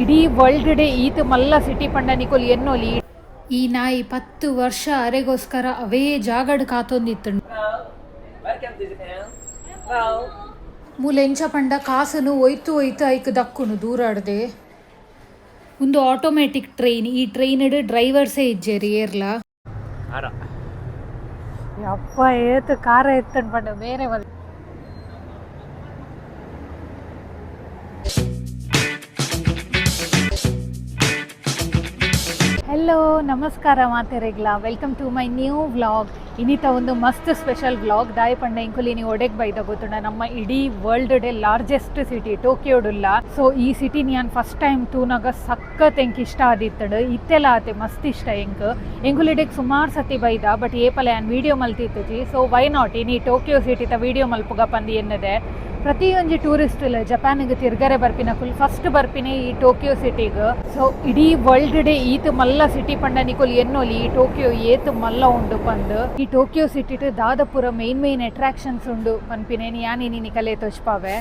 ಇಡೀ world day ಈತ್ ಮಲ್ಲ city ಪಂಡ ನಿಕೊಲ್ ಎನ್ನೋಲಿ ಈ ನಾಯಿ 10 ವರ್ಷ ಅರೆಗೋಸ್ಕರ ಅವೇ ಜಾಗಡ್ ಕಾತೊಂದಿತ್ತು ಮೂಲೆಂಚ ಪಂಡ ಕಾಸನು ಒಯ್ತು ಒಯ್ತು ಐಕ್ ದಕ್ಕುನು ದೂರಾಡ್ದೆ ಒಂದು ಆಟೋಮ್ಯಾಟಿಕ್ ಟ್ರೈನ್ ಈ ಟ್ರೈನ್ ಡ್ರೈವರ್ಸೇ ಇಜ್ಜೇರಿ ಏರ್ಲ ಅಪ್ಪ ಏತು ಕಾರ ಎತ್ತನ್ ಪಂಡ ಬೇರೆ ಹೆಲೋ ನಮಸ್ಕಾರ ಮಾತೆರೆಗ್ಲ welcome to my new vlog ಇನ್ನಿತ ಒಂದು ಮಸ್ತ್ ಸ್ಪೆಷಲ್ ವ್ಲಾಗ್ ದಾಯಿ ಪಂಡ ಇಂಕುಲಿ ನೀವು ಒಡೆಗ್ ಬೈದ ಗೊತ್ತುಂಡ ನಮ್ಮ ಇಡೀ ವರ್ಲ್ಡ್ ಡೇ ಲಾರ್ಜೆಸ್ಟ್ ಸಿಟಿ ಟೋಕಿಯೋಡುಲ್ಲ ಸೊ ಈ ಸಿಟಿ ನಾನು ಫಸ್ಟ್ ಟೈಮ್ ತೂನಾಗ ಸಖತ್ ಎಂಕ್ ಇಷ್ಟ ಆದಿತ್ತಡು ಇತ್ತೆಲ್ಲ ಆತೆ ಮಸ್ತ್ ಇಷ್ಟ ಎಂಕುಲಿಡೆಗ್ ಸುಮಾರು ಸತಿ ಬೈದ ಬಟ್ ಏಪಲ ನಾನು ವೀಡಿಯೋ ಮಲ್ತಿತ್ತಜಿ ಸೊ ವೈ ನಾಟ್ ಇನಿ ಟೋಕಿಯೋ ಸಿಟಿತ ವೀಡಿಯೋ ಮಲ್ಪುಗ ಪಂದಿ ಎನ್ನದೆ ಪ್ರತಿಯೊಂದು ಟೂರಿಸ್ಟ್ ಇಲ್ಲ ಜಪಾನಿಗೆ ತಿರ್ಗರೆ ಬರ್ಪಿನ ಫುಲ್ ಫಸ್ಟ್ ಬರ್ಪಿನೇ ಈ ಟೋಕಿಯೋ ಸಿಟಿಗೆ ಸೊ ಇಡೀ ವರ್ಲ್ಡ್ ಡೇ ಈತ್ ಮಲ್ಲ ಸಿಟಿ ಪಂಡ ನಿಕೊಲ್ ಎನ್ನೋಲಿ ಈ ಟೋಕಿಯೋ ಏತ್ ಮಲ್ಲ ಉಂಡು ಪಂದು ಈ ಟೋಕಿಯೋ ಸಿಟಿ ದಾದಪುರ ಮೇನ್ ಅಟ್ರಾಕ್ಷನ್ಸ್ ಉಂಡು ಪನ್ಪಿನೇನಿ ಯಾನಿ ಕಲೆ ತೋಚ್ಪಾವೆ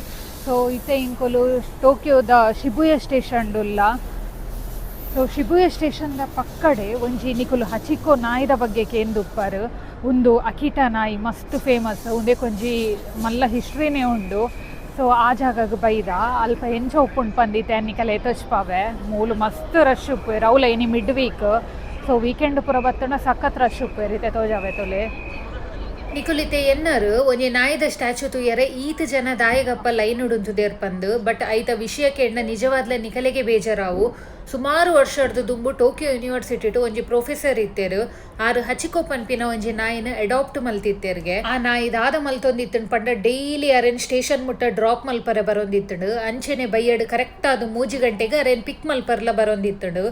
ಸೊ ಇತ್ತೆ ಇಂಕೊಲು ಟೋಕಿಯೋದ ಶಿಬುಯ ಸ್ಟೇಷನ್ ಉಲ್ಲ ಸೊ ಶಿಬುಯ ಸ್ಟೇಷನ್ದ ಪಕ್ಕಡೆ ಒಂಜಿ ನಿಕುಲು ಹಚಿಕೋ ನಾಯಿದ ಬಗ್ಗೆ ಕೇಂದುಪ್ಪರು ಒಂದು ಅಕಿಟ ನಾಯಿ ಮಸ್ತ್ ಫೇಮಸ್ ಒಂದೇ ಕೊಂಜಿ ಮಲ್ಲ ಹಿಸ್ಟ್ರಿನೇ ಉಂಡು ಸೊ ಆ ಜಾಗಕ್ಕೆ ಬೈದ ಅಲ್ಪ ಎಂಚ ಉಪ್ಪುಂಡು ಪಂದಿತ್ತೆ ಅನ್ನಿಕಲ್ಲ ಎತ್ತಚ್ಪಾವೆ ಮೂಲು ಮಸ್ತ್ ರಶ್ ಉಪ್ಪೇರು ಅವಲ ಇನಿ ಮಿಡ್ ವೀಕ್ ಸೊ ವೀಕೆಂಡ್ ಪೂರ ಬತ್ತನ ಸಖತ್ ರಶ್ ಉಪ್ಪೇರು ಇತ್ತೆ ತೋಜಾವೆ ತೊಲೆ ನಿಕುಲಿತೆ ಎನ್ನರು ಒಂಜಿ ನಾಯಿದ ಸ್ಟ್ಯಾಚು ತುಯ್ಯರೆ ಈತ್ ಜನ ದಾಯಗಪ್ಪ ಲೈನ್ ಉಡುಂತುದೇರ್ ಪಂದು ಬಟ್ ಐತ ವಿಷಯಕ್ಕೆ ಎಣ್ಣ ನಿಜವಾದ್ಲ ನಿಕಲೆಗೆ ಬೇಜಾರಾವು ಸುಮಾರು ವರ್ಷದ ದುಂಬು ಟೋಕಿಯೋ ಯೂನಿವರ್ಸಿಟಿ ಒಂಜಿ ಪ್ರೊಫೆಸರ್ ಇತ್ತೇರು ಆರು ಹಚಿಕೋ ಪನ್ಪಿನ ಒಂಜಿ ನಾಯಿನ ಅಡಾಪ್ಟ್ ಮಲ್ತಿತ್ತೇರ್ಗೆ ಆ ನಾಯಿ ದಾದ ಮಲ್ತೊಂದಿತ್ತಂಡು ಪಂಡ ಡೈಲಿ ಅರೆನ್ ಸ್ಟೇಷನ್ ಮುಟ್ಟ ಡ್ರಾಪ್ ಮಲ್ಪರೆ ಬರೋಂದಿತ್ತಂಡು ಅಂಚೆನೆ ಬೈಯಡ್ ಕರೆಕ್ಟ್ ಅದು 3 ಗಂಟೆಗೆ ಅರೆನ್ ಪಿಕ್ ಮಲ್ಪರ್ಲ ಬರೋಂದಿತ್ತಂಡು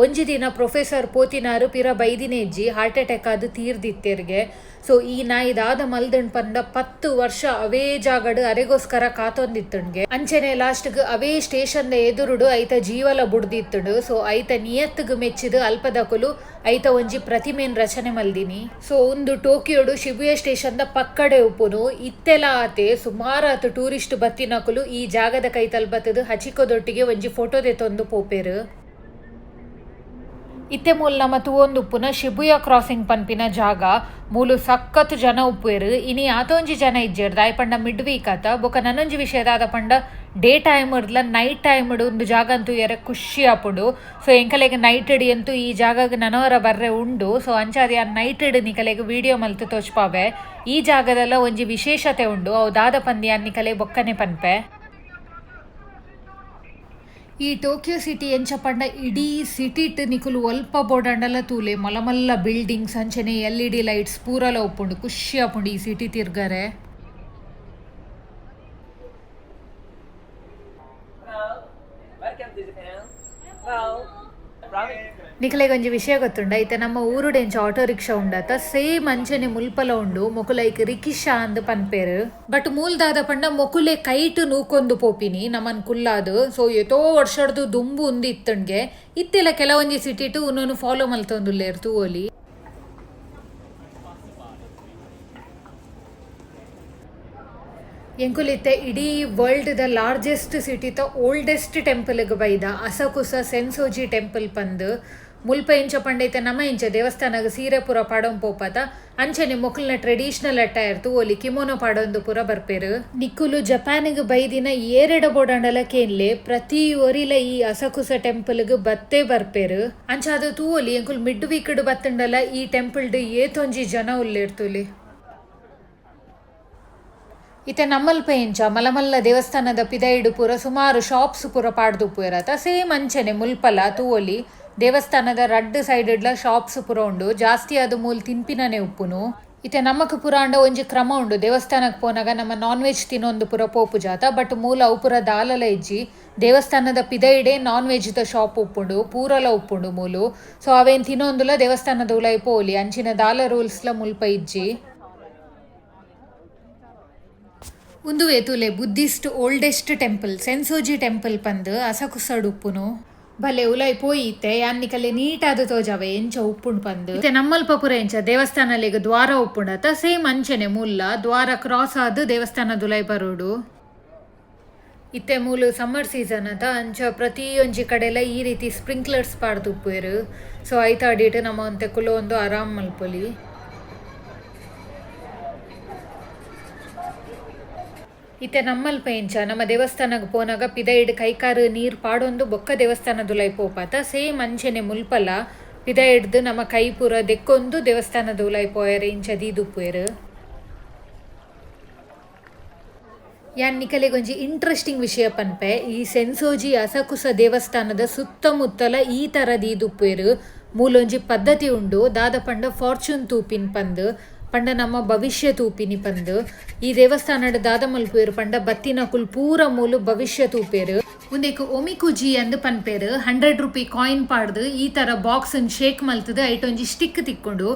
ಒಂಜಿ ದಿನ ಪ್ರೊಫೆಸರ್ ಪೋತಿನಾರು ಪಿರ ಬೈದಿನ ಇಜ್ಜಿ ಹಾರ್ಟ್ ಅಟ್ಯಾಕ್ ಆದು ತೀರ್ದಿತ್ತೇರ್ಗೆ ಸೊ ಈ ನಾಯಿ ದಾದ ಮಲ್ದಣ್ ಪಂಡ 10 ವರ್ಷ ಅವೇ ಜಾಗಡ್ ಅರೆಗೋಸ್ಕರ ಕಾತೊಂದಿತ್ತಂಡ್ಗೆ ಅಂಚೆನೆ ಲಾಸ್ಟ್ಗ್ ಅವೇ ಸ್ಟೇಷನ್ ಎದುರುಡು ಐತ ಜೀವಲ ಬುಡ್ದಿತ್ತಡು ಸೊ ಐತ ನಿಯತ್ಗ್ ಮೆಚ್ಚಿದ ಅಲ್ಪದಕುಲು ಐತ ಒಂಜಿ ಪ್ರತಿಮೆನ್ ರಚನೆ ಮಲ್ದಿನಿ ಸೊ ಒಂದು ಟೋಕಿಯೋಡು ಶಿಬುಯ ಸ್ಟೇಷನ್ದ ಪಕ್ಕಡೆ ಉಪ್ಪುನು ಇತ್ತೆಲ ಆತೆ ಸುಮಾರು ಆತು ಟೂರಿಸ್ಟ್ ಬತ್ತಿನಕುಲು ಈ ಜಾಗದ ಕೈತಲ್ ಬತ್ತದು ಹಚಿಕೋದೊಟ್ಟಿಗೆ ಒಂಜಿ ಫೋಟೋ ದೆತ್ತೊಂದು ಪೋಪೇರು ಇತ್ತೆ ಮೂಲ ನಮ್ಮ ತೂವೊಂದು ಉಪ್ಪುನ ಶಿಬುಯ ಕ್ರಾಸಿಂಗ್ ಪನ್ಪಿನ ಜಾಗ ಮೂಲು ಸಖತ್ ಜನ ಉಪ್ಪೇರು ಇನಿ ಆತೊಂಜಿ ಜನ ಇಜ್ಜೇರು ದಾಯ್ ಪಂಡ ಮಿಡ್ ವೀಕ್ ಆತ ಬೊಕ ನನ್ನೊಂಜಿ ವಿಷಯದ ಆದ ಪಂಡ ಡೇ ಟೈಮ್ ಇರ್ಲ ನೈಟ್ ಟೈಮ್ ಒಂದು ಜಾಗ ಅಂತೂ ಎರೆ ಖುಷಿ ಆಪುಂಡು ಸೊ ಎಂಕಲೆಗೆ ನೈಟ್ ಇಡಿ ಅಂತೂ ಈ ಜಾಗಕ್ಕೆ ನನವರ ಬರ್ರೆ ಉಂಡು ಸೊ ಅಂಚಾದ ಆ ನೈಟ್ ಇಡ್ ನಿಕಲೆಗೆ ವಿಡಿಯೋ ಮಲ್ತು ತೋಚ್ಪಾವೆ ಈ ಜಾಗದಲ್ಲ ಒಂಜಿ ವಿಶೇಷತೆ ಉಂಡು ಅವು ದಾದ ಪಂದಿ ಅನ್ನಿಕಲೆ ಬೊಕ್ಕನೆ ಪನ್ಪೆ ಈ ಟೋಕಿಯೋ ಸಿಟಿ ಎಂಚ ಪಂಡ ಇಡೀ ಸಿಟಿಟ್ ನಿಕುಲು ಒಲ್ಪ ಬೋಡಂಡಲ ತೂಲೆ ಮಲ್ಲ ಬಿಲ್ಡಿಂಗ್ಸ್ ಅಂಚನೆ LED ಲೈಟ್ಸ್ ಪೂರಲ ಉಪ್ಪುಂಡು ಖುಷಿ ಆಪುಂಡು ಈ ಸಿಟಿ ತಿರ್ಗರೆ ನಿಕಲೆಗೆ ಒಂಜಿ ವಿಷಯ ಗೊತ್ತುಂಡ ಐತೆ ನಮ್ಮ ಊರುಡೆಂಚ ಆಟೋ ರಿಕ್ಷಾ ಉಂಡಾತ ಸೇಮ್ ಅಂಚನೆ ಮುಲ್ಪಲ ಉಂಡು ಮೊಕುಲೈಕ್ ರಿಕಿಶಾ ಅಂದ್ ಪನ್ಪೇರು ಬಟ್ ಮೂಲ್ದಾದ ಪಂಡ ಮೊಕುಲೆ ಕೈಟ್ ನೂಕೊಂದು ಪೋಪಿನಿ ನಮನ್ ಕುಲ್ಲಾದು ಸೊ ಎತೋ ವರ್ಷಡ್ದು ದುಂಬು ಉಂದು ಇತ್ತಂಡ್ಗೆ ಇತ್ತೆಲ್ಲ ಕೆಲವೊಂಜಿ ಸಿಟಿಟು ಉನ್ನೊಂದು ಫಾಲೋ ಮಲ್ತೊಂದುಲ್ಲೇರು ತೂವೋಲಿ ಎಂಕುಲಿತ್ತೆ ಇಡೀ ವರ್ಲ್ಡ್ ದ ಲಾರ್ಜೆಸ್ಟ್ ಸಿಟಿತ ಓಲ್ಡೆಸ್ಟ್ ಟೆಂಪಲ್ಗೆ ಬೈದ ಅಸಕುಸ ಸೆನ್ಸೋಜಿ ಟೆಂಪಲ್ ಪಂದು ಮುಲ್ಪ ಇಂಚ ಪಂಡೈತೆ ನಮ್ಮ ಇಂಚ ದೇವಸ್ಥಾನಗ ಸೀರೆ ಪೂರ ಪಾಡೊಂದು ಪೋಪತ ಅಂಚನೆ ಮೊಕಲ್ನ ಟ್ರೆಡಿಷನಲ್ ಅಟ್ಟೈರ್ ತೂವೊಲಿ ಕಿಮೋನೋ ಪಾಡೊಂದು ಪೂರ ಬರ್ಪೇರು ನಿಕ್ಕುಲು ಜಪಾನಿಗೆ ಬೈದಿನ ಏರೆಡ ಬೋಡಂಡಲ ಕೇನ್ಲೆ ಪ್ರತಿ ಒರಿಲ ಈ ಅಸಕುಸ ಟೆಂಪಲ್ಗೆ ಬತ್ತೇ ಬರ್ಪೇರು ಅಂಚಾದ ತೂವೊಲಿ ಎಂಕುಲು ಮಿಡ್ ವೀಕ್ಡ್ ಬತ್ತಂಡಲ ಈ ಟೆಂಪಲ್ಡ್ ಏತೊಂಜಿ ಜನ ಉಲ್ಲೇರ್ತುಲಿ ಇತ್ತೆ ನಮ್ಮಲ್ಪ ಎಂಚ ಮಲಮಲ್ಲ ದೇವಸ್ಥಾನದ ಪಿದೈಡು ಪೂರ ಸುಮಾರು ಶಾಪ್ಸ್ ಪೂರ ಪಾಡ್ದು ಪೂರತ ಸೇಮ್ ಅಂಚನೆ ಮುಲ್ಪಲ ತೂವೊಲಿ ದೇವಸ್ಥಾನದ ರಡ್ಡ್ ಸೈಡ್ಲ ಶಾಪ್ಸ್ ಪೂರ ಉಂಡು ಜಾಸ್ತಿ ಅದು ಮೂಲ್ ತಿನ್ಪಿನನೆ ಉಪ್ಪುನು ಇತ್ತೆ ನಮಕ್ ಪೂರ ಅಂಡ ಒಂಜಿ ಕ್ರಮ ಉಂಡು ದೇವಸ್ಥಾನಕ್ಕೆ ಪೋನಾಗ ನಮ್ಮ ನಾನ್ ವೆಜ್ ತಿನ್ನೊಂದು ಪೂರ ಪೋಪು ಜಾತ ಬಟ್ ಮೂಲ ಅವು ಪೂರ ದಾಲಲ ಇಜ್ಜಿ ದೇವಸ್ಥಾನದ ಪಿದೈಡೆ ನಾನ್ ವೆಜ್ದ ಶಾಪ್ ಉಪ್ಪುಂಡು ಪೂರಲ ಉಪ್ಪುಂಡು ಮೂಲು ಸೊ ಅವೇನ್ ತಿನ್ನೊಂದುಲ ದೇವಸ್ಥಾನದ ಉಲೈ ಪೋಲಿ ಅಂಚಿನ ದಾಲ ರೂಲ್ಸ್ಲ ಮುಲ್ಪ ಇಜ್ಜಿ ಒಂದು ವೇತುಲೆ ಬುದ್ಧಿಸ್ಟ್ ಓಲ್ಡೆಸ್ಟ್ ಟೆಂಪಲ್ ಸೆನ್ಸೋಜಿ ಟೆಂಪಲ್ ಪಂದು ಅಸಕುಸಡ್ ಉಪ್ಪುನು ಭಲೆ ಉಲೈ ಪೋಯಿತ್ತೆ ಯಾನ್ನಿಕಲೆ ನೀಟಾದ ತೋಜಾವೆ ಎಂಚ ಉಪ್ಪುಂಡು ಪಂದು ಇತ್ತೆ ನಮ್ಮಲ್ಪ ಪುರ ಎಂಚ ದೇವಸ್ಥಾನಲೆಗ್ ದ್ವಾರ ಉಪ್ಪುಂಡತ ಸೇಮ್ ಅಂಚನೆ ಮುಲ್ಲ ದ್ವಾರ ಕ್ರಾಸ್ ಆದ್ ದೇವಸ್ಥಾನದ ಉಲೈ ಬರೋಡು ಇತ್ತೆ ಮೂಲು ಸಮ್ಮರ್ ಸೀಸನ್ ಅದ ಅಂಚ ಪ್ರತಿಯೊಂಜಿ ಕಡೆಲ ಈ ರೀತಿ ಸ್ಪ್ರಿಂಕ್ಲರ್ಸ್ ಪಾಡ್ದುಪ್ಪುವೆರು. ಸೊ ಐತ ಆಡಿಟ್ ನಮ್ಮ ಒಂತೆ ಕುಲೋ ಒಂದು ಆರಾಮ್ ಮಲ್ಪೊಲಿ. ಇತ್ತೆ ನಮ್ಮಲ್ಪ ಎಂಚ ನಮ್ಮ ದೇವಸ್ಥಾನಕ್ಕೆ ಪೋನಾಗ ಪಿದೈಡ್ ಕೈಕಾರು ನೀರು ಪಾಡೊಂದು ಬೊಕ್ಕ ದೇವಸ್ಥಾನದುಲೈ ಪೋಪಾತ ಸೇಮ್ ಅಂಚೆನೆ ಮುಲ್ಪಲ ಪಿದೈಡ್ದು ನಮ್ಮ ಕೈ ಪೂರ ದೆಕ್ಕೊಂದು ದೇವಸ್ಥಾನದ ಉಲೈ ಪೋಯರು ಇಂಚ ದೀದುಪ್ಪುವೆರು. ಯಾನ್ ನಿಕಲೆಗೊಂಜಿ ಇಂಟ್ರೆಸ್ಟಿಂಗ್ ವಿಷಯ ಪನ್ಪೆ, ಈ ಸೆನ್ಸೋಜಿ ಅಸಕುಸ ದೇವಸ್ಥಾನದ ಸುತ್ತಮುತ್ತಲ ಈ ಥರ ದೀದುಪ್ಪುವೆರು. ಮೂಲೊಂಜಿ ಪದ್ಧತಿ ಉಂಡು, ದಾದ ಪಂಡ ಫಾರ್ಚೂನ್ ತೂಪಿನ್ ಪಂದ್ ಪಂಡ ನಮ್ಮ ಭವಿಷ್ಯ ತೂಪಿನಿ ಪಂದ್. ಈ ದೇವಸ್ಥಾನದ ದಾದ ಮಲ್ಪುವೆರು ಪಂಡ ಬತ್ತಿನಕುಲ್ ಪೂರ ಮೂಲು ಭವಿಷ್ಯ ತೂಪೇರು. ಉಂದೆಕ್ ಒಮಿಕುಜಿ ಅಂದ್ ಪನ್ಪೇರು. 100 ರೂಪಿ ಕಾಯಿನ್ ಪಾಡ್ದು ಈ ಥರ ಬಾಕ್ಸನ್ ಶೇಕ್ ಮಲ್ತದು ಐಟೊಂಜಿ ಸ್ಟಿಕ್ ತಿಕ್ಕೊಂಡು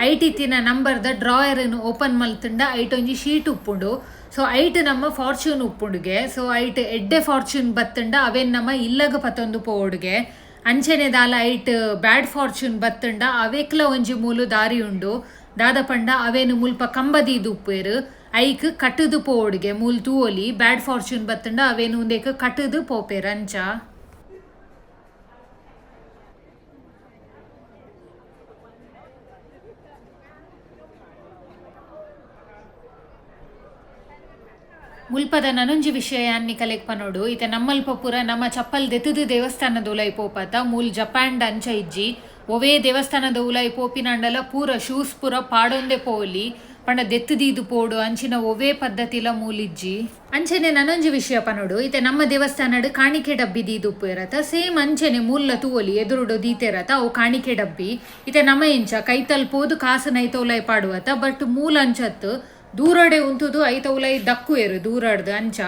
ಐಟಿತ್ತಿನ ನಂಬರ್ದ ಡ್ರಾಯರನ್ನು ಓಪನ್ ಮಲ್ತಂಡ ಐಟೊಂಜಿ ಶೀಟ್ ಉಪ್ಪುಂಡು. ಸೊ ಐಟ್ ನಮ್ಮ ಫಾರ್ಚೂನ್ ಉಪ್ಪುಂಡುಗೆ. ಸೊ ಐಟ್ ಎಡ್ಡೆ ಫಾರ್ಚೂನ್ ಬತ್ತಂಡ ಅವೇನ್ ನಮ್ಮ ಇಲ್ಲಗ ಪತ್ತೊಂದು ಪೋಡುಗೆ. ಅಂಚೆನೆ ದಾಲ ಐಟ್ ಬ್ಯಾಡ್ ಫಾರ್ಚೂನ್ ಬತ್ತಂಡ ಅವೇಕ್ಲ ಒಂಜಿ ಮೂಲು ದಾರಿ ಉಂಡು. ದಾದ ಪಂಡ ಅವೇನು ಮುಲ್ಪ ಕಂಬದೀದು ಉಪ್ಪೇರು ಐಕ್ ಕಟ್ಟದು ಪೋಡ್ಗೆ ಮೂಲ್ ತೂವೊಲಿ. ಬ್ಯಾಡ್ ಫಾರ್ಚೂನ್ ಬತ್ತಂಡ ಅವೇನು ಉಂದೇಕ್ ಕಟ್ಟದು ಪೋಪೇರು ಅಂಚ. ಮುಲ್ಪದ ನನೊಂಜಿ ವಿಷಯ ಅನ್ನಿ ಕಲೆಕ್ ಪನೋಡು ಇತ್ತೆ ನಮ್ಮಲ್ಪ ಪೂರ ನಮ್ಮ ಚಪ್ಪಲ್ ದೆತ್ತದು ದೇವಸ್ಥಾನದ ಉಲೈ ಪೋಪತ ಮೂಲ್ ಜಪಾನ್ಡ್ ಅಂಚ ಇಜ್ಜಿ ಒವೇ ದೇವಸ್ಥಾನದ ಉಲೈ ಪೋಪಿನಂಡಲ ಪೂರ ಶೂಸ್ ಪೂರ ಪಾಡೊಂದೆ ಪೋಲಿ ಪಂಡ ದೆತ್ತದೀದು ಪೋಡು ಅಂಚಿನ ಒವೇ ಪದ್ಧತಿಲ ಮೂಲಿಜ್ಜಿ. ಅಂಚೆನೆ ನನೊಂಜಿ ವಿಷಯ ಪನೋಡು ಇತ್ತೆ ನಮ್ಮ ದೇವಸ್ಥಾನಡ್ ಕಾಣಿಕೆ ಡಬ್ಬಿ ದೀದುಪ್ಪುವೆರತ ಸೇಮ್ ಅಂಚೆನೆ ಮೂಲ್ಲ ತೂವೊಲಿ ಎದುರುಡು ದೀತೆರತ ಅವು ಕಾಣಿಕೆ ಡಬ್ಬಿ. ಇತ್ತೆ ನಮ್ಮ ಇಂಚ ಕೈತಲ್ ಪೋದು ಕಾಸು ನೈತ ಉಲೈ ಪಾಡುವತ ಬಟ್ ಮೂಲ ಅಂಚತ್ತು ದೂರಡೆ ಉಂತುದು ಐತ ಉಲೈ ದಕ್ಕುವೆರು ದೂರಡ್ದು ಅಂಚ.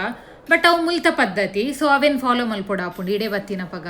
ಬಟ್ ಅವು ಮುಲ್ತ ಪದ್ಧತಿ. ಸೊ ಅವೇನು ಫಾಲೋ ಮಲ್ಪೊಡ ಆಪುಂಡು ಇಡೇ ಬತ್ತಿನ ಪಗ.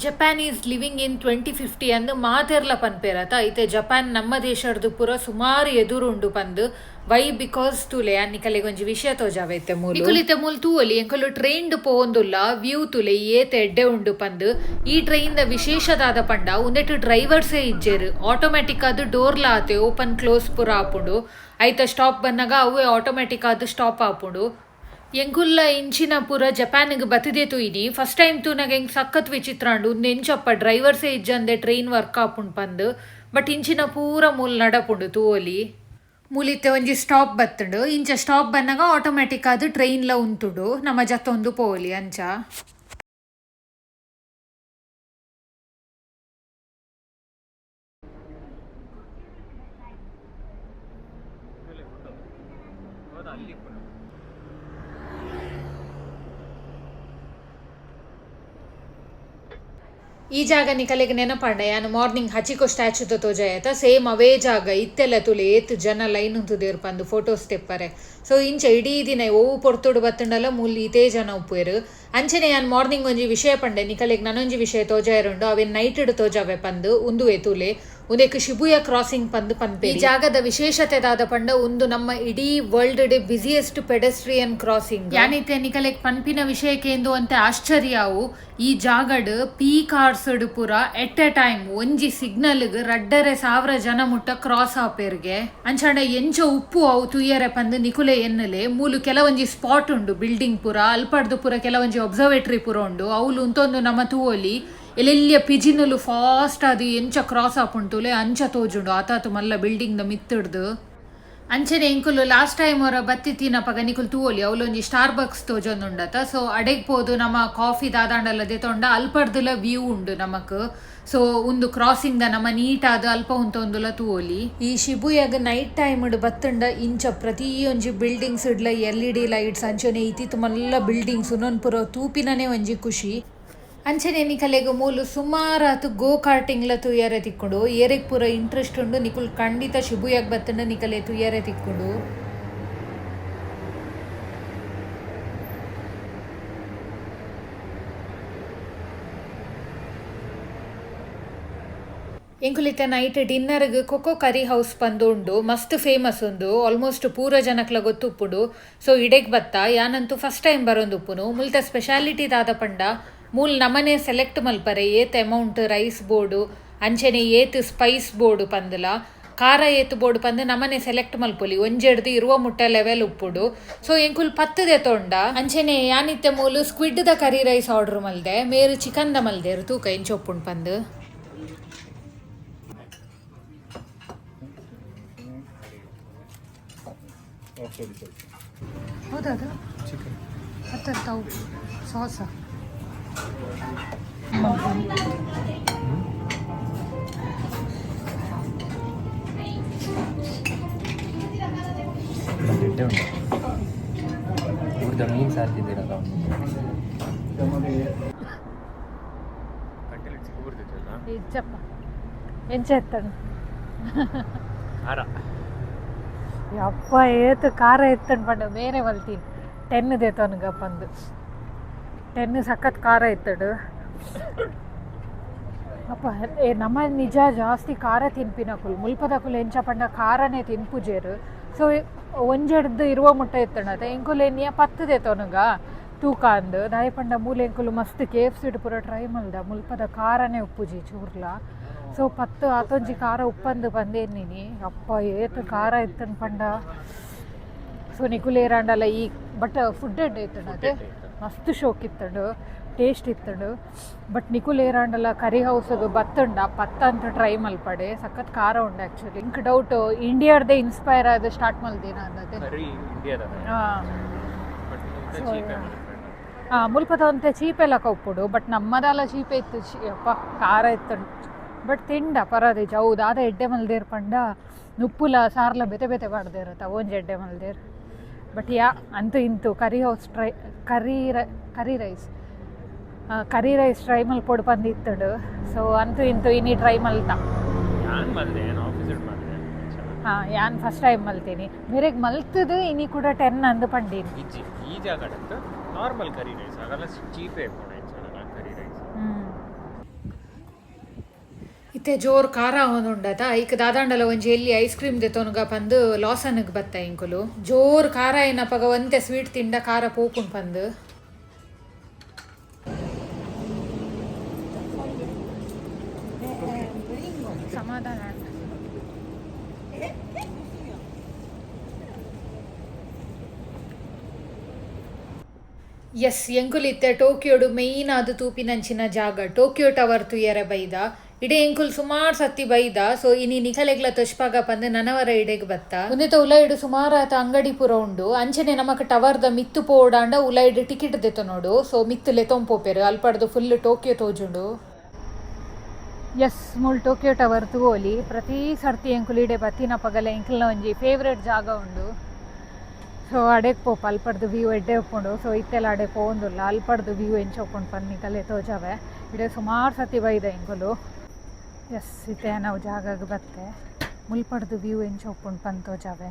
ಜಪಾನ್ ಈಸ್ ಲಿವಿಂಗ್ ಇನ್ 2050 ಅಂದು ಮಾತೆರ್ಲ ಪನ್ಪೇರತ ಐತೆ ಜಪಾನ್ ನಮ್ಮ ದೇಶಡ್ದು ಪೂರ ಸುಮಾರು ಎದುರುಂಡು ಪಂದು ವೈ ಬಿಕಾಸ್ ತುಲೆ ಅನ್ನಿಕಲೆಗೊಂಜಿ ವಿಷಯ ತೋಜಾವೈತೆ ಮೂಲು ನಿಕುಲಿತೆ ಮೂಲ್ ತೂವಲಿ ಎಂಕಲು ಟ್ರೈನ್ಡ್ ಪೋಂದುಲ್ಲ ವ್ಯೂ ತುಲೆ ಏತೆ ಎಡ್ಡೆ ಉಂಡು ಪಂದು. ಈ ಟ್ರೈನ್ ದ ವಿಶೇಷದಾದ ಪಂಡ ಉಂದೆಟ್ ಡ್ರೈವರ್ಸೇ ಇಜ್ಜೆರು. ಆಟೋಮ್ಯಾಟಿಕ್ ಆದು ಡೋರ್ಲ ಆತೆ ಓಪನ್ ಕ್ಲೋಸ್ ಪೂರ ಆಪುಂಡು. ಐತ ಸ್ಟಾಪ್ ಬಂದಾಗ ಅವೇ ಆಟೋಮ್ಯಾಟಿಕ್ ಆದು ಸ್ಟಾಪ್ ಆಪುಂಡು. ಎಂಕುಲ್ಲ ಇಂಚಿನ ಪೂರ ಜಪಾನ್ಗೆ ಬತ್ತದೇ ತುಯ್ನಿ ಫಸ್ಟ್ ಟೈಮ್ ತೂನಾಗ ಹೆಂಗೆ ಸಖತ್ ವಿಚಿತ್ರ ಉಂಡು. ಒಂದು ಎಂಚಪ್ಪ ಡ್ರೈವರ್ಸೇ ಇಜ್ಜಂದೆ ಟ್ರೈನ್ ವರ್ಕ್ ಆಪುಂಡು ಪಂದು. ಬಟ್ ಇಂಚಿನ ಪೂರ ಮೂಲ್ ನಡಪುಂಡು ತೂವಲಿ. ಮೂಲಿತ್ತೆ ಒಂಜಿ ಸ್ಟಾಪ್ ಬತ್ತುಂಡು. ಇಂಚ ಸ್ಟಾಪ್ ಬಂದಾಗ ಆಟೋಮ್ಯಾಟಿಕ್ ಆದು ಟ್ರೈನ್ಲ ಉಂತುಡು ನಮ್ಮ ಜತ್ತೊಂದು ಪೋವಲಿ ಅಂಚ. ಈ ಜಾಗ ನಿಕಲೆಗೆ ನೆನಪಂಡ ಯಾನು ಮಾರ್ನಿಂಗ್ ಹಚಿಕೋ ಸ್ಟ್ಯಾಚು ತೋಜಾಯತ ಸೇಮ್ ಅವೇ ಜಾಗ ಇತ್ತೆಲ್ಲ ತುಲೆ ಏತ್ ಜನ ಲೈನ್ ಉಂತುದೇರು ಪಂದು ಫೋಟೋಸ್ ತೆಪ್ಪರೆ. ಸೊ ಇಂಚ ಇಡೀ ದಿನ ಓವು ಪೊರ್ತುಡು ಬತ್ತುಂಡಲ್ಲ ಮೂಲ್ ಇತೇ ಜನ ಉಪ್ಪುವೆರು. ಅಂಚನೆ ಯಾನ್ ಮಾರ್ನಿಂಗ್ ಒಂಜಿ ವಿಷಯ ಪಂಡೆ ನಿಕಲೆಗೆ ನನೊಂಜಿ ವಿಷಯ ತೋಜಾಯರುಂಡು ಅವೇನ್ ನೈಟ್ ತೋಜಾವೆ ಪಂದು ಉಂದುವೆ ತುಲೆ ಉಂದೆಕ್ ಶಿಬುಯ ಕ್ರಾಸಿಂಗ್ ಪಂದು ಪನ್ಪೆ. ಈ ಜಾಗದ ವಿಶೇಷತೆ ದಾದ ಪಂಡ ಒಂದು ನಮ್ಮ ಇಡೀ ವರ್ಲ್ಡ್ ಡೇ ಬಿಸಿಯೆಸ್ಟ್ ಪೆಡೆಸ್ಟ್ರಿಯನ್ ಕ್ರಾಸಿಂಗ್ ಯಾನೈತೆ ನಿಕಲೆಗ್ ಪನ್ಪಿನ ವಿಷಯಕ್ಕೆ ಎಂದು ಅಂತೆ ಆಶ್ಚರ್ಯವು. ಈ ಜಾಗಡ್ ಪೀ ಕಾರ್ಸ್ಡ್ ಪೂರ ಎಟ್ ಎ ಟೈಮ್ ಒಂಜಿ ಸಿಗ್ನಲ್ಗ್ ರಡ್ಡರೆ 1000 ಜನ ಮುಟ್ಟ ಕ್ರಾಸ್ ಆಪೇರ್ಗೆ ಅಂಚಂಡ ಎಂಚ ಉಪ್ಪು ಅವು ತುಯ್ಯರೆ ಪಂದು ನಿಕುಲೆ ಎನ್ನಲೆ ಮೂಲು ಕೆಲವೊಂಜಿ ಸ್ಪಾಟ್ ಉಂಡು ಬಿಲ್ಡಿಂಗ್ ಪೂರ ಅಲ್ಪಡ್ದು ಪೂರ ಕೆಲವೊಂಜಿ ಒಬ್ಸರ್ವೇಟ್ರಿ ಪೂರ ಉಂಡು ಅವ್ಲು ಉಂತೊಂದು ನಮ್ಮ ತೂವೊಲಿ ಎಲ್ಲೆಲ್ಲಿಯ ಪಿಜಿನಲು ಫಾಸ್ಟ್ ಅದು ಎಂಚ ಕ್ರಾಸ್ ಆಪುಂಟುಲೆ ಅಂಚ ತೋಜುಂಡು ಆತಾತು ಮಲ್ಲ ಬಿಲ್ಡಿಂಗ್ ದ ಮಿತ್ತಿಡ್ದು. ಅಂಚನೆ ಎಂಕುಲು ಲಾಸ್ಟ್ ಟೈಮ್ ಅವರ ಬತ್ತಿತ್ತಿನ ಪಗ ನಿಕುಲು ತೂವೊಲಿ ಅವಳೊಂಜಿ ಸ್ಟಾರ್ ಬಕ್ಸ್ ತೋಜೊಂದುಂಡತ. ಸೊ ಅಡೆಗ್ ಪೋದು ನಮ್ಮ ಕಾಫಿ ದಾದಾಂಡಲ್ಲ ದೆತೊಂಡ ಅಲ್ಪಡ್ದುಲ ವ್ಯೂ ಉಂಡು ನಮಕ್. ಸೊ ಒಂದು ಕ್ರಾಸಿಂಗ್ ದ ನಮ್ಮ ನೀಟಾದ ಅಲ್ಪ ಉಂತೊಂದುಲ ತೂವೊಲಿ. ಈ ಶಿಬುಯಾಗ ನೈಟ್ ಟೈಮ್ ಬತ್ತುಂಡ ಇಂಚ ಪ್ರತಿಯೊಂಜಿ ಬಿಲ್ಡಿಂಗ್ಸ್ ಇಡ್ಲ LED ಲೈಟ್ಸ್ ಅಂಚನೆ ಇತ್ತಿತ್ತು ಮಲ್ಲ ಬಿಲ್ಡಿಂಗ್ಸ್ ಉನ್ನೊಂದು ಪುರ ತೂಪಿನನೇ ಒಂಜಿ ಖುಷಿ. ಅಂಚನೆ ನಿಕಲೆಗ್ ಮೂಲು ಸುಮಾರಾತು ಗೋ ಕಾರ್ಟಿಂಗ್ಲ ತುಯ್ಯರೆ ತಿಕ್ಕೊಂಡು ಏರೆಗ್ ಪೂರ ಇಂಟ್ರೆಸ್ಟ್ ಉಂಡು ನಿಕುಲ್ ಖಂಡಿತ ಶಿಬುಯಾಗ ಬತ್ತಂಡ ನಿಕಲೆ ತುಯ್ಯರೆ ತಿಕ್ಕೊಂಡು. ಎಂಕುಲಿತ ನೈಟ್ ಡಿನ್ನರ್ಗ್ ಕೊಕೊ ಕರಿ ಹೌಸ್ ಪಂದುಂಡು ಮಸ್ತ್ ಫೇಮಸ್ ಉಂದು ಆಲ್ಮೋಸ್ಟ್ ಪೂರ ಜನಕ್ಲ ಗೊತ್ತುಪ್ಪುಡು. ಸೊ ಇಡೆಗ್ ಬತ್ತ ಯಾನಂತೂ ಫಸ್ಟ್ ಟೈಮ್ ಬರೋಂದುಪ್ಪುನು. ಮುಲ್ತ ಸ್ಪೆಷಾಲಿಟಿ ದಾದ ಪಂಡ ಮೂಲ್ ನಮನೆ ಸೆಲೆಕ್ಟ್ ಮಲ್ಪರೆ ಏತ್ ಅಮೌಂಟ್ ರೈಸ್ ಬೋರ್ಡು ಅಂಚನೆ ಏತ್ ಸ್ಪೈಸ್ ಬೋರ್ಡು ಪಂದಲ ಖಾರ ಏತ್ ಬೋರ್ಡು ಪಂದು ನಮನೆ ಸೆಲೆಕ್ಟ್ ಮಲ್ಪೊಲಿ ಒಂಜೆಡ್ದು ಇರುವ ಮುಟ್ಟ ಲೆವೆಲ್ ಉಪ್ಪುಡು. ಸೊ ಎಂಕುಲ್ ಪತ್ತದೆ ತೊಂಡ ಅಂಚನೆ ಯಾನಿತ್ತೆ ಮೂಲು ಸ್ಕ್ವಿಡ್ ದ ಕರಿ ರೈಸ್ ಆರ್ಡರ್ ಮಲ್ದೆ ಮೇರು ಚಿಕನ್ ದ ಮಲ್ದೇರು ತೂಕ ಇಂಚೊಪ್ಪುಂಡು ಪಂದು. ಹೌದಾ ಅದು ಹತ್ತವು ಸಾಸ ಮೀನು ಸಾರ್ತಿದ್ದೀರಲ್ಲ ಇಜ್ಜಪ್ಪ ಎಂಚ ಎತ್ತಣ ಯಪ್ಪ ಏತು ಖಾರ ಎತ್ತಣ ಪಂಡ ಬೇರೆ ಮಲ್ತೀನಿ 10 ದೇತವನ್ಗ ಪಂದು 10 ಸಖತ್ ಖಾರ ಎತ್ತಡು ಅಪ್ಪ ನಮ್ಮ ನಿಜ ಜಾಸ್ತಿ ಖಾರ ತಿನ್ಪಿನಕುಲ್ ಮುಲ್ಪದಕುಲ್ ಎಂಚ ಪಂಡ ಖಾರನೇ ತಿನ್ಪುಜೇರು. ಸೊ ಒಂಜೆಡ್ದು ಇರುವ ಮುಟ್ಟ ಎತ್ತಣದ ಎಂಕುಲು ಎನ್ನಿಯ 10 ದೇತವನ್ಗ ತೂಕ ಅಂದು ದಾಯ ಪಂಡ ಮೂಲೆ ಎಂಕುಲು ಮಸ್ತ್ KFC ಪೂರ ಟ್ರೈ ಮಲ್ದ ಮುಲ್ಪದ ಖಾರನೇ ಉಪ್ಪುಜಿ ಚೂರ್ಲ. ಸೊ 10 ಆತೊಂಜಿ ಖಾರ ಉಪ್ಪಂದು ಬಂದೇನಿನಿ ಅಪ್ಪ ಏತು ಖಾರ ಎತ್ತನ ಪಂಡ. ಸೊ ನಿಕುಲೇರಾಂಡಲ್ಲ ಈ ಬಟ್ ಫುಡ್ ಎಡ್ ಎತ್ತಣದೆ ಮಸ್ತ್ ಶೋಕ್ ಇತ್ತಡು ಟೇಸ್ಟ್ ಇತ್ತಡು. ಬಟ್ ನಿಕುಲೇರಾಂಡಲ್ಲ ಕರಿ ಹೌಸ್ಗೆ ಬತ್ತುಂಡ ಅಂತ ಟ್ರೈ ಮಲ್ಪಡೆ ಸಖತ್ ಖಾರ ಉಂಡು ಆ್ಯಕ್ಚುಲಿ. ಇಂಕ್ ಡೌಟ್ ಇಂಡಿಯಾರ್ದೇ ಇನ್ಸ್ಪೈರ್ ಆದ ಸ್ಟಾರ್ಟ್ ಮಲ್ದೇನ ಅನ್ನೋದೇ. ಮುಲ್ಪದ ಅಂತೆ ಚೀಪೆಲ್ಲ ಕಪ್ಪುಡು ಬಟ್ ನಮ್ಮದೆಲ್ಲ ಚೀಪೆ ಇತ್ತು ಅಪ್ಪ ಖಾರ ಇತ್ತಂಡು. ಬಟ್ ತಿಂಡ ಪರದೇಜ್ ಹೌದು ಆದ ಎಡ್ಡೆ ಮಲ್ದೇರ್ ಪಂಡ ಉಪ್ಪುಲ ಸಾರ್ಲ ಬೆತೆ ಬೆತೆ ಮಾಡ್ದೇರತ್ತ ಒಂಜಿ ಎಡ್ಡೆ ಮಲ್ದೇರ್. ಬಟ್ ಅಂತೂ ಇಂತು curry house try curry rice try ಮಲ್ಪೊಡು ಬಂದಿತ್ತಡು. ಸೊ ಅಂತೂ ಇಂತು ಇನಿ ಟ್ರೈ ಮಲ್ತ ಯಾನ್ ಫಸ್ಟ್ ಟೈಮ್ ಮಲ್ತೀನಿ ಬೇರೆಗೆ ಮಲ್ತದು ಇನಿ ಕೂಡ 10 ಅಂದು ಪಂಡೀನಿ. ನಾರ್ಮಲ್ ಕರಿ ರೈಸ್ ಆಗಲ್ಲ ಚೀಪೇ ಕರಿ ರೈಸ್ ಇತ್ತೆ ಜೋರ್ ಖಾರ ಹೊಂದುಂಡತ ಐಕ್ ದಾದಾಂಡಲ ಒಂಜಿ ಎಲ್ಲಿ ಐಸ್ ಕ್ರೀಮ್ ದೆತೊನ್ಗ ಪಂದು ಲಾಸನ್ಗ್ ಬತ್ತ ಇಂಕುಲು ಜೋರ್ ಖಾರ ಏನಪ್ಪಗ ಒಂತೆ ಸ್ವೀಟ್ ತಿಂಡ ಖಾರ ಪೋಪುಂಡು ಪಂದು. ಸಮಾಧಾನ ಎಸ್ ಎಂಕುಲಿತ್ತೆ ಟೋಕಿಯೋಡು ಮೇಯ್ನ್ ಆದು ತೂಪಿನಂಚಿನ ಜಾಗ ಟೋಕಿಯೋ ಟವರ್ ತುಯ್ಯರೆ ಬೈದ ಇಡೆ ಎಂಕುಲ್ ಸುಮಾರು ಸತಿ ಬೈದ. ಸೊ ಇನಿ ನಿಖಲೆಗ್ಲ ತೊಚ್ಪಾಗ ಪಂದು ನನವರ ಇಡೆಗ್ ಬತ್ತ ಉಂದೆತ ಉಲಾಯಿಡು ಸುಮಾರು ಆತ ಅಂಗಡಿ ಪೂರ ಉಂಡು ಅಂಚನೆ ನಮಕ್ ಟವರ್ದ ಮಿತ್ತು ಪೋಡಾಂಡ ಉಲಾಯಿಡು ಟಿಕೆಟ್ ದೆತ ನೋಡು. ಸೊ ಮಿತ್ತು ಲೆತೊಂಪೋಪೆರು ಅಲ್ಪಡ್ದು ಫುಲ್ ಟೋಕಿಯೋ ತೋಜುಂಡು. ಎಸ್ ಮೂಲ್ ಟೋಕಿಯೋ ಟವರ್ ತೂವೋಲಿ ಪ್ರತಿ ಸರ್ತಿ ಎಂಕುಲು ಇಡೆ ಬತ್ತಿನ ಪಗಲ ಎಂಕಲ್ನ ಒಂಜಿ ಫೇವ್ರೇಟ್ ಜಾಗ ಉಂಡು. ಸೊ ಅಡೆಗೆ ಪೋಪ ಅಲ್ಪಡ್ದು ವ್ಯೂ ಎಡ್ಡೆ ಒಪ್ಪುಂಡು. ಸೊ ಇತ್ತೆಲ್ಲ ಅಡೆ ಪೋಂದುಲ್ಲ ಅಲ್ಪಡ್ದು ವ್ಯೂ ಎಂಚ ಒಪ್ಪುಂಡು ಪನ್ನಿಕಲೆ ತೋಜಾವೆ ಇಡೆ ಸುಮಾರು ಸತಿ ಬೈದ ಎಂಕುಲು. ಎಸ್ ಇತ್ತೆ ನಾವು ಜಾಗಕ್ಕೆ ಬತ್ತೆ ಮುಲ್ಪಡ್ದು ವ್ಯೂ ಎಂಚ ಒಪ್ಪುಂಡು ಪನ್ ತೋಜಾವೆ.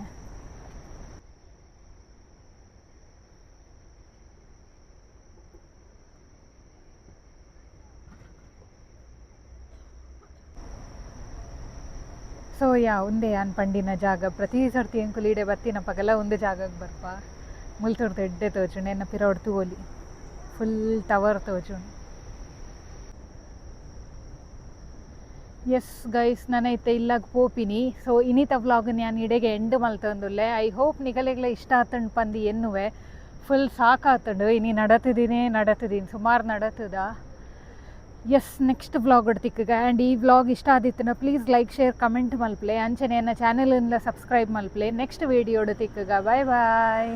ಸೊ ಉಂದೆ ಯಾನ್ ಪಂಡಿನ ಜಾಗ ಪ್ರತಿ ಸರ್ತಿ ಎಂಕುಲು ಇಡೆ ಬತ್ತಿನ ಪಗಲ ಒಂದು ಜಾಗಕ್ಕೆ ಬರ್ಪ ಮುಲ್ತುರ್ದು ಎಡ್ಡೆ ತೋಜುಂಡು ಎನ್ನ ಪಿರವಡ್ ತೂವೋಲಿ ಫುಲ್ ಟವರ್ ತೋಜುಂಡು. ಎಸ್ ಗೈಸ್ ನಾನು ಇತ್ತೆ ಇಲ್ಲಾಗ ಪೋಪಿನಿ. ಸೊ ಇನಿತ ವ್ಲಾಗ್ ನಾನು ಇಡೆಗೆ ಎಂಡ್ ಮಲ್ತಂದುಲ್ಲೆ. ಐ ಹೋಪ್ ನಿಗಲೆಗ್ಲ ಇಷ್ಟ ಆತಂಡು ಪಂದು ಎನ್ನುವೆ ಫುಲ್ ಸಾಕಾತಂಡು ಇನಿ ನಡತದೀನಿ ಸುಮಾರು ನಡತದ. ಎಸ್ ನೆಕ್ಸ್ಟ್ ವ್ಲಾಗ್ ತಿಕ್ಕಗ ಆ್ಯಂಡ್ ಈ ವ್ಲಾಗ್ ಇಷ್ಟ ಆದಿತ್ತನ ಪ್ಲೀಸ್ ಲೈಕ್ ಶೇರ್ ಕಮೆಂಟ್ ಮಲ್ಪ್ಲೆ ಅಂಚನೆ ನನ್ನ ಚಾನಲಿಂದ ಸಬ್ಸ್ಕ್ರೈಬ್ ಮಲ್ಪ್ಲೆ. ನೆಕ್ಸ್ಟ್ ವಿಡಿಯೋಡು ತಿಕ್ಕಗ ಬಾಯ್ ಬಾಯ್.